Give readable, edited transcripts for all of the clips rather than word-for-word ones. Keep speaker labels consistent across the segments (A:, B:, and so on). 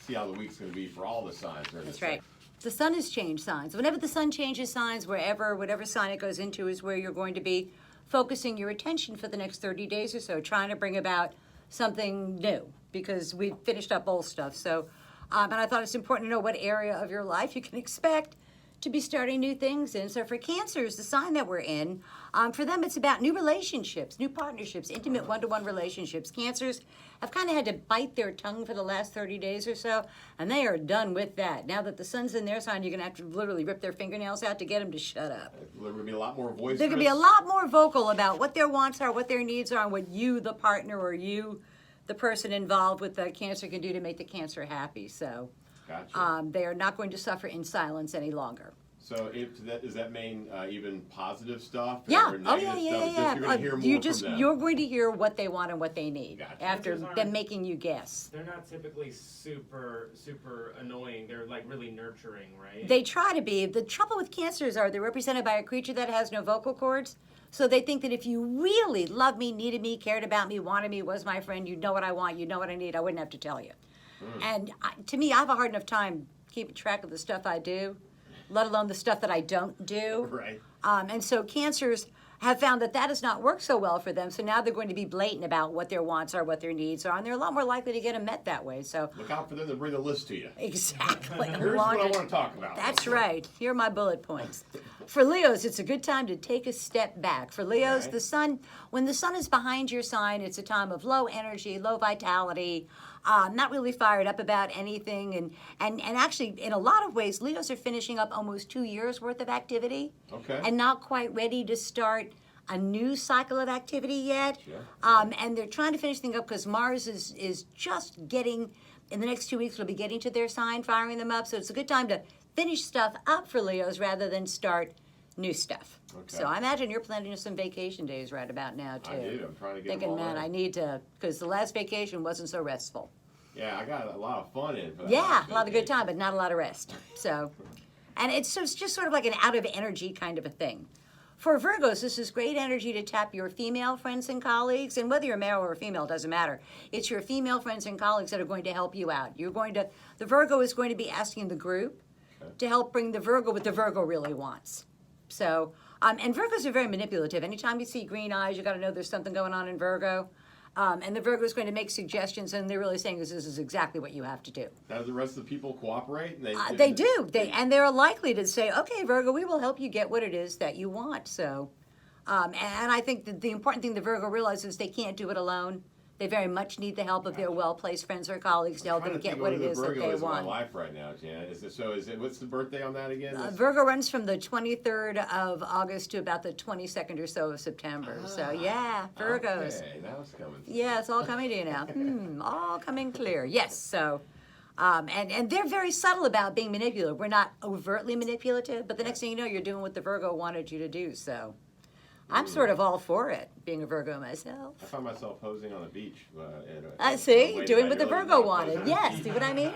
A: see how the week's going to be for all the signs.
B: That's right. The sun has changed signs. Whenever the sun changes signs, whatever sign it goes into is where you're going to be focusing your attention for the next 30 days or so, trying to bring about something new because we've finished up old stuff. So, and I thought it's important to know what area of your life you can expect to be starting new things in. So for Cancers, the sign that we're in, for them it's about new relationships, new partnerships, intimate one-to-one relationships. Cancers have kind of had to bite their tongue for the last 30 days or so, and they are done with that. Now that the sun's in their sign, you're going to have to literally rip their fingernails out to get them to shut up.
A: There will be a lot more voice.
B: They're going to be a lot more vocal about what their wants are, what their needs are, and what you, the partner, or you, the person involved with the Cancer, can do to make the Cancer happy. So
A: Gotcha.
B: they are not going to suffer in silence any longer.
A: So does that mean even positive stuff?
B: Yeah.
A: Or
B: Oh,
A: negative
B: yeah.
A: stuff? Just you're going to hear more from them.
B: You're going to hear what they want and what they need
A: Gotcha.
B: after
C: Cancers
B: them making you guess.
C: They're not typically super annoying. They're like really nurturing, right?
B: They try to be. The trouble with Cancers are they're represented by a creature that has no vocal cords. So they think that if you really loved me, needed me, cared about me, wanted me, was my friend, you'd know what I want, you'd know what I need, I wouldn't have to tell you. And to me, I have a hard enough time keeping track of the stuff I do, let alone the stuff that I don't do.
A: Right.
B: And so Cancers have found that that has not worked so well for them. So now they're going to be blatant about what their wants are, what their needs are, and they're a lot more likely to get them met that way. So
A: Look out for them to bring a list to you.
B: exactly.
A: Here's what I want to talk about.
B: That's right. Here are my bullet points. For Leos, it's a good time to take a step back. For Leos,
A: Right.
B: the sun, when the sun is behind your sign, it's a time of low energy, low vitality, not really fired up about anything. And actually, in a lot of ways, Leos are finishing up almost 2 years worth of activity
A: Okay.
B: and not quite ready to start a new cycle of activity yet.
A: Sure.
B: And they're trying to finish things up because Mars is just getting, in the next 2 weeks, will be getting to their sign, firing them up. So it's a good time to finish stuff up for Leos rather than start new stuff.
A: Okay.
B: So I imagine you're planning some vacation days right about now, too.
A: I do. I'm trying to get
B: Thinking,
A: them all
B: man,
A: in.
B: I need to, because the last vacation wasn't so restful.
A: Yeah, I got a lot of fun in. For that
B: Yeah,
A: last
B: a lot of good
A: vacation.
B: time, but not a lot of rest. So, and it's just sort of like an out of energy kind of a thing. For Virgos, this is great energy to tap your female friends and colleagues, and whether you're male or female doesn't matter. It's your female friends and colleagues that are going to help you out. The Virgo is going to be asking the group to help bring the Virgo what the Virgo really wants. So, and Virgos are very manipulative. Anytime you see green eyes, you got to know there's something going on in Virgo. And the Virgo is going to make suggestions, and they're really saying this is exactly what you have to do.
A: Now, do the rest of the people cooperate? And
B: They do. And they're likely to say, okay, Virgo, we will help you get what it is that you want. So, and I think that the important thing the Virgo realizes is they can't do it alone. They very much need the help of their well-placed friends or colleagues to help them get what it is that they
A: in my
B: want.
A: life right now, Janet. What's the birthday on that again?
B: Virgo runs from the 23rd of August to about the 22nd or so of September. So, yeah, Virgos.
A: Okay, now it's coming.
B: Yeah, it's all coming to you now. All coming clear. Yes, so, and they're very subtle about being manipulative. We're not overtly manipulative, but the next thing you know, you're doing what the Virgo wanted you to do, so. I'm sort of all for it, being a Virgo myself.
A: I find myself posing on the beach.
B: I see, doing what the Virgo wanted. Yes, see what I mean?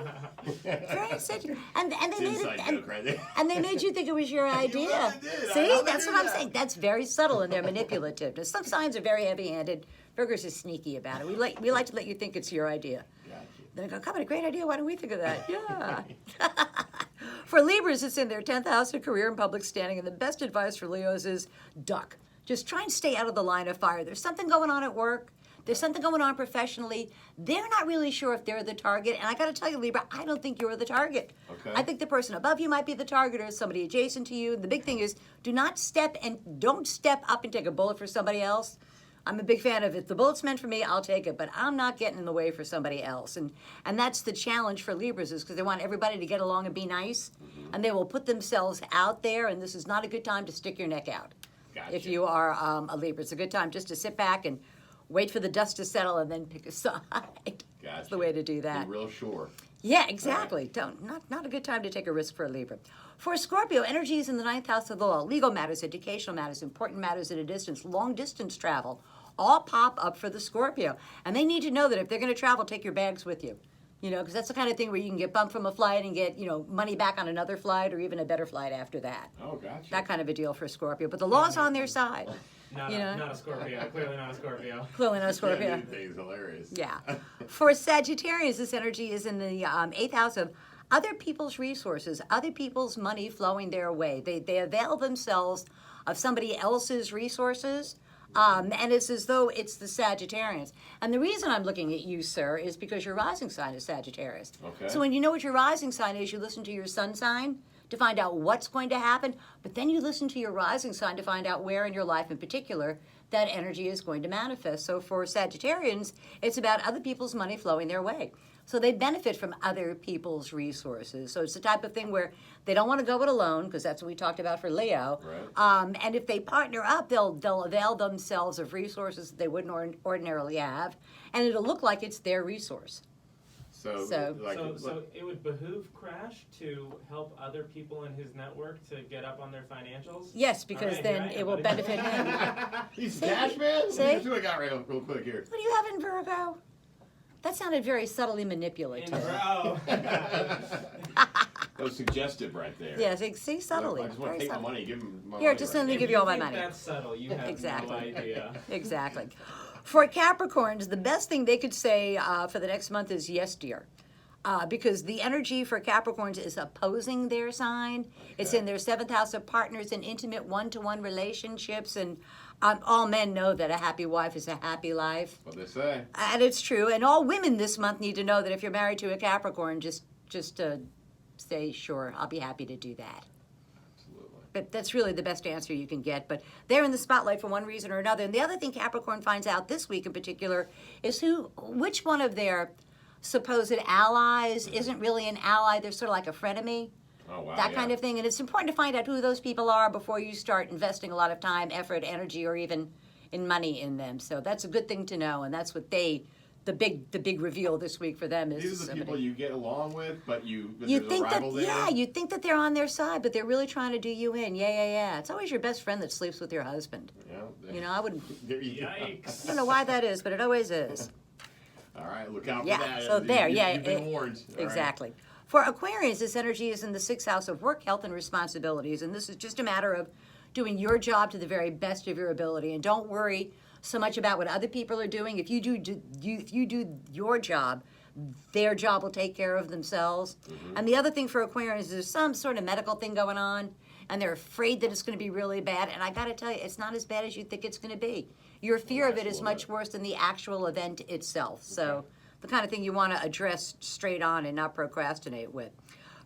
B: Very essential. And they made
A: Inside
B: it,
A: joke right there.
B: and they made you think it was your idea.
A: I did. I
B: See,
A: know
B: that's
A: they
B: what
A: do
B: I'm
A: that.
B: saying. That's very subtle in their manipulativeness. Some signs are very heavy-handed. Virgos is sneaky about it. We like to let you think it's your idea.
A: Gotcha.
B: Then I go, come on, a great idea. Why don't we think of that? Yeah. For Libras, it's in their 10th house of career and public standing, and the best advice for Leos is duck. Just try and stay out of the line of fire. There's something going on at work. There's something going on professionally. They're not really sure if they're the target. And I got to tell you, Libra, I don't think you're the target.
A: Okay.
B: I think the person above you might be the target or somebody adjacent to you. The big thing is don't step up and take a bullet for somebody else. I'm a big fan of if the bullet's meant for me, I'll take it, but I'm not getting in the way for somebody else. And that's the challenge for Libras is because they want everybody to get along and be nice. And they will put themselves out there, and this is not a good time to stick your neck out.
A: Gotcha.
B: If you are a Libra. It's a good time just to sit back and wait for the dust to settle and then pick a side. That's the way to do that.
A: Be real sure.
B: Yeah, exactly. Not a good time to take a risk for a Libra. For Scorpio, energy is in the 9th house of the law. Legal matters, educational matters, important matters at a distance, long distance travel, all pop up for the Scorpio. And they need to know that if they're going to travel, take your bags with you. You know, because that's the kind of thing where you can get bumped from a flight and get, money back on another flight or even a better flight after that.
A: Oh, gotcha.
B: That kind of a deal for Scorpio. But the law's on their side.
C: Not
B: You know?
C: not a Scorpio. Clearly not a Scorpio.
B: Clearly not a
A: Yeah,
B: Scorpio.
A: new thing's hilarious.
B: Yeah. For Sagittarius, this energy is in the eighth house of other people's resources, other people's money flowing their way. They avail themselves of somebody else's resources. And it's as though it's the Sagittarians. And the reason I'm looking at you, sir, is because your rising sign is Sagittarius.
A: Okay.
B: So when you know what your rising sign is, you listen to your sun sign to find out what's going to happen, but then you listen to your rising sign to find out where in your life in particular that energy is going to manifest. So for Sagittarians, it's about other people's money flowing their way. So they benefit from other people's resources. So it's the type of thing where they don't want to go it alone, because that's what we talked about for Leo.
A: Right.
B: And if they partner up, they'll avail themselves of resources that they wouldn't ordinarily have, and it'll look like it's their resource.
A: So,
B: So-
A: like,
C: So it would behoove Crash to help other people in his network to get up on their financials?
B: Yes, because
C: All right,
B: then
C: here I am,
B: it will
C: buddy.
B: benefit him.
A: he's
B: See?
A: cash man.
B: See?
A: Here's what I got real quick here.
B: What do you have in Virgo? That sounded very subtly manipulative.
C: Oh.
A: That was suggestive right there.
B: Yes, see, subtly.
A: I just want
B: Very
A: to take my
B: subtly.
A: money. Give him my
B: Here,
A: money
B: just
A: right
B: let me
A: now.
B: give you all my
C: If
B: money.
C: That's subtle. You have
B: Exactly.
C: no idea.
B: Exactly. For Capricorns, the best thing they could say for the next month is yes, dear. Because the energy for Capricorns is opposing their sign. It's
A: Okay.
B: in their seventh house of partners and intimate one-to-one relationships. And all men know that a happy wife is a happy life.
A: What they say.
B: And it's true. And all women this month need to know that if you're married to a Capricorn, just say, sure, I'll be happy to do that.
A: Absolutely.
B: But that's really the best answer you can get. But they're in the spotlight for one reason or another. And the other thing Capricorn finds out this week in particular is which one of their supposed allies isn't really an ally. They're sort of like a frenemy,
A: Oh wow.
B: that
A: yeah.
B: kind of thing. And it's important to find out who those people are before you start investing a lot of time, effort, energy, or even in money in them. So that's a good thing to know. And that's what the big reveal this week for them is.
A: These are the
B: somebody-
A: people you get along with, but
B: You
A: there's
B: think
A: a
B: that,
A: rival there.
B: yeah, you think that they're on their side, but they're really trying to do you in. Yeah. It's always your best friend that sleeps with your husband.
A: Yeah.
B: You know, I wouldn't,
A: There you go.
C: Yikes.
B: I don't know why that is, but it always is.
A: All right, look out for
B: Yeah,
A: that.
B: so there, yeah,
A: You've been warned. All right.
B: Exactly. For Aquarius, this energy is in the sixth house of work, health, and responsibilities. And this is just a matter of doing your job to the very best of your ability. And don't worry so much about what other people are doing. If you do your job, their job will take care of themselves. And the other thing for Aquarius is there's some sort of medical thing going on, and they're afraid that it's going to be really bad. And I got to tell you, it's not as bad as you think it's going to be. Your fear of it is much worse than the actual event itself. So the kind of thing you want to address straight on and not procrastinate with.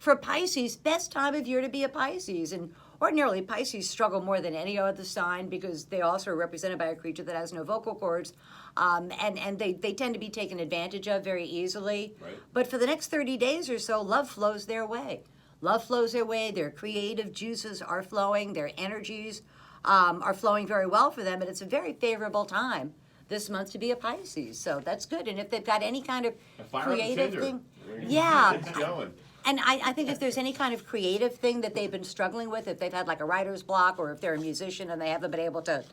B: For Pisces, best time of year to be a Pisces. And ordinarily, Pisces struggle more than any other sign because they also are represented by a creature that has no vocal cords. And they tend to be taken advantage of very easily.
A: Right.
B: But for the next 30 days or so, love flows their way. Love flows their way. Their creative juices are flowing. Their energies are flowing very well for them. And it's a very favorable time this month to be a Pisces. So that's good. And if they've got any kind of
A: Fire up the
B: creative
A: Tinder.
B: thing.
A: It's
B: Yeah.
A: going.
B: And I think if there's any kind of creative thing that they've been struggling with, if they've had like a writer's block, or if they're a musician and they haven't been able to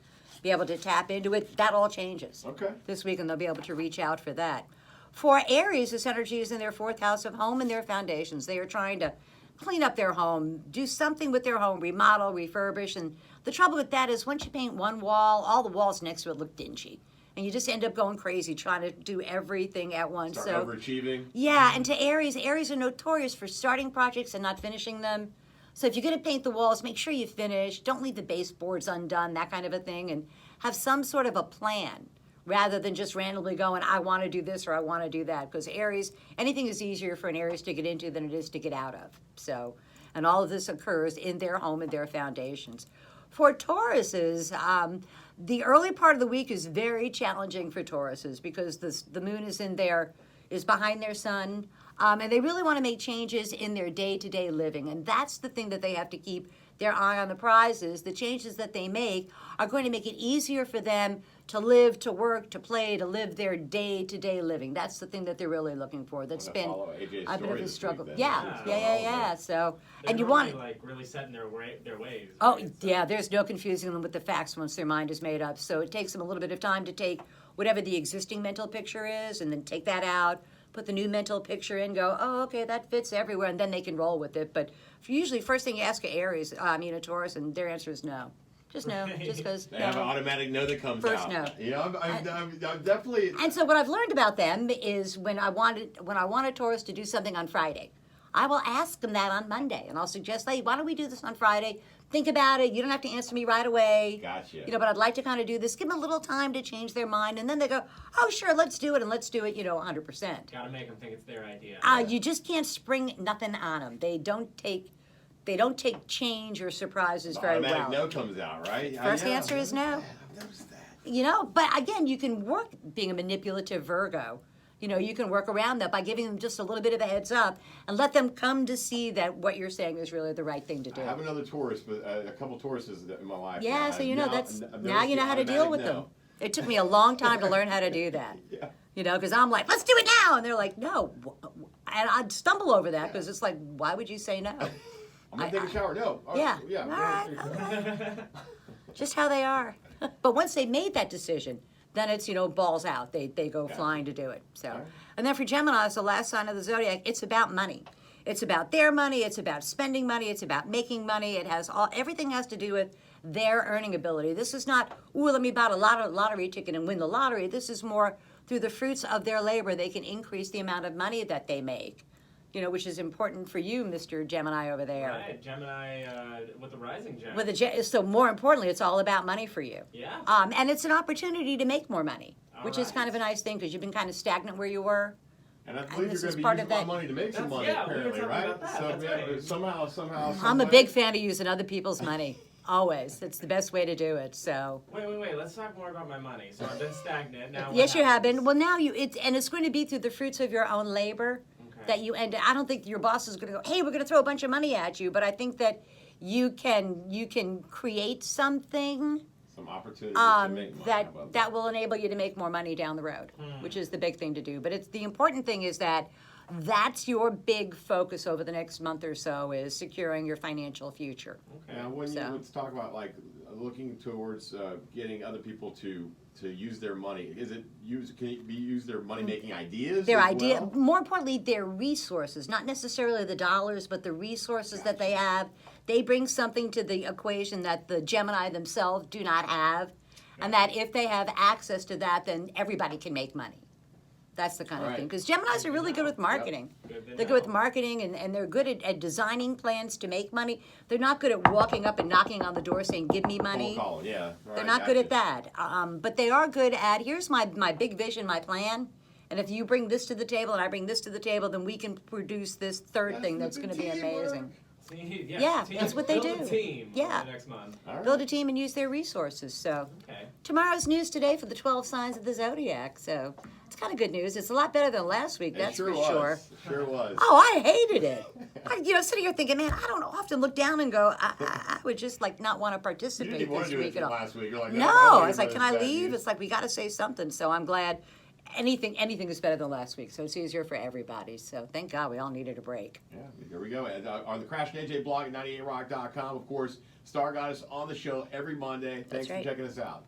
B: tap into it, that all changes
A: Okay.
B: this week, and they'll be able to reach out for that. For Aries, this energy is in their fourth house of home and their foundations. They are trying to clean up their home, do something with their home, remodel, refurbish. And the trouble with that is once you paint one wall, all the walls next to it look dingy. And you just end up going crazy trying to do everything at once.
A: Start overachieving.
B: Yeah, and to Aries are notorious for starting projects and not finishing them. So if you're going to paint the walls, make sure you finish. Don't leave the baseboards undone, that kind of a thing. And have some sort of a plan rather than just randomly going, I want to do this or I want to do that. Because Aries, anything is easier for an Aries to get into than it is to get out of. So, and all of this occurs in their home and their foundations. For Tauruses, the early part of the week is very challenging for Tauruses because the moon is behind their sun. And they really want to make changes in their day-to-day living. And that's the thing that they have to keep their eye on the prize is. The changes that they make are going to make it easier for them to live, to work, to play, to live their day-to-day living. That's the thing that they're really looking for. That's
A: I'm gonna
B: been
A: follow AJ's
B: a bit
A: story
B: of a
A: this
B: struggle.
A: week then.
B: Yeah.
C: Yeah.
B: So,
C: They're
B: and you
C: normally,
B: want
C: like really set in their ways.
B: Oh,
C: right? So-
B: yeah, there's no confusing them with the facts once their mind is made up. So it takes them a little bit of time to take whatever the existing mental picture is and then take that out, put the new mental picture in, go, oh, okay, that fits everywhere, and then they can roll with it. But usually, first thing you ask a Taurus, and their answer is no. Just no.
C: Right.
B: Just goes
A: They have an
B: no.
A: automatic no that comes
B: First
A: out.
B: no.
A: You know, I'm definitely.
B: And so what I've learned about them is when I want a tourist to do something on Friday, I will ask them that on Monday, and I'll suggest, hey, why don't we do this on Friday? Think about it. You don't have to answer me right away.
A: Gotcha.
B: You know, but I'd like to kind of do this. Give them a little time to change their mind, and then they go, oh, sure, let's do it, and let's do it, 100%.
C: Gotta make them think it's their idea.
B: You just can't spring nothing on them. They don't take change or surprises
A: The
B: very
A: automatic
B: well.
A: no comes out, right?
B: First
A: Yeah,
B: answer is no.
A: I've noticed that.
B: But again, you can work being a manipulative Virgo. You can work around that by giving them just a little bit of a heads up and let them come to see that what you're saying is really the right thing to do.
A: I have another tourist, but a couple tourists in my life.
B: Yeah,
A: now.
B: so
A: I've
B: now you know how to deal with them. It took me a long time to learn how to do that.
A: Yeah.
B: Because I'm like, let's do it now, and they're like, no, and I'd stumble over that because it's like, why would you say no?
A: I'm gonna take a shower. No. Oh,
B: Yeah.
A: Yeah.
B: All right. Just how they are. But once they made that decision, then it's, balls out. They go
A: Okay.
B: flying to do it. So,
A: All right.
B: and then for Gemini, it's the last sign of the zodiac. It's about money. It's about their money. It's about spending money. It's about making money. Everything has to do with their earning ability. This is not, let me buy a lottery ticket and win the lottery. This is more through the fruits of their labor. They can increase the amount of money that they make. Which is important for you, Mr. Gemini over there.
C: Right, Gemini with the rising Gem.
B: So more importantly, it's all about money for you.
C: Yeah.
B: And it's an opportunity to make more money, which is
C: right.
B: kind of a nice thing because you've been kind of stagnant where you were.
A: And I believe
B: this
A: you're
B: is
A: going to be
B: part
A: using
B: of
A: my
B: that-
A: money to make some money,
C: Yeah, we were
A: apparently,
C: talking
A: right?
C: about that,
A: So
C: that's right.
A: somehow.
B: I'm a big fan of using other people's money. Always. It's the best way to do it. So.
C: Wait. Let's talk more about my money. So I've been stagnant. Now
B: Yes,
C: what
B: you have been.
C: happens?
B: Well, now it's going to be through the fruits of your own labor
C: Okay.
B: that you end. I don't think your boss is going to go, hey, we're going to throw a bunch of money at you. But I think that you can create something
A: Some opportunities to make money. How about
B: that will enable you to make more money down the road, which is the big thing to do. But the important thing is that's your big focus over the next month or so is securing your financial future.
C: Okay.
A: Now,
B: So-
A: let's talk about like looking towards getting other people to use their money. Can it be use their money making ideas?
B: Their
A: as
B: idea,
A: well?
B: more importantly, their resources, not necessarily the dollars, but the resources that they have. They bring something to the equation that the Gemini themselves do not have, and that if they have access to that, then everybody can make money. That's the kind of
A: Right.
B: thing. Because Geminis are really good with marketing.
C: Good to
B: They're good with
C: know.
B: marketing, and they're good at designing plans to make money. They're not good at walking up and knocking on the door saying, give me money.
A: Cold calling, yeah.
B: They're not good at that. But they are good at, here's my big vision, my plan. And if you bring this to the table and I bring this to the table, then we can produce this third thing that's going to be amazing.
C: See,
B: Yeah,
C: team.
B: that's what they
C: Build
B: do.
C: A team
B: Yeah.
C: over the next month.
A: All right.
B: Build a team and use their resources. So
C: Okay.
B: tomorrow's news today for the 12 signs of the zodiac. So it's kind of good news. It's a lot better than last week,
A: It
B: that's
A: sure
B: for
A: was.
B: sure.
A: It sure was.
B: Oh, I hated it. Sitting here thinking, man, I don't often look down and go, I would just like not want to
A: You
B: participate
A: didn't even want
B: this
A: to do
B: week
A: it
B: at all.
A: last week. You're like,
B: No,
A: I
B: I was like, can I leave?
A: News.
B: It's like we got to say something. So I'm glad anything is better than last week. So it's easier for everybody. So thank God we all needed a break.
A: Yeah, here we go. And, on the Crash and AJ blog at 98rock.com, of course, Star Goddess on the show every Monday. Thanks
B: right.
A: for checking us out.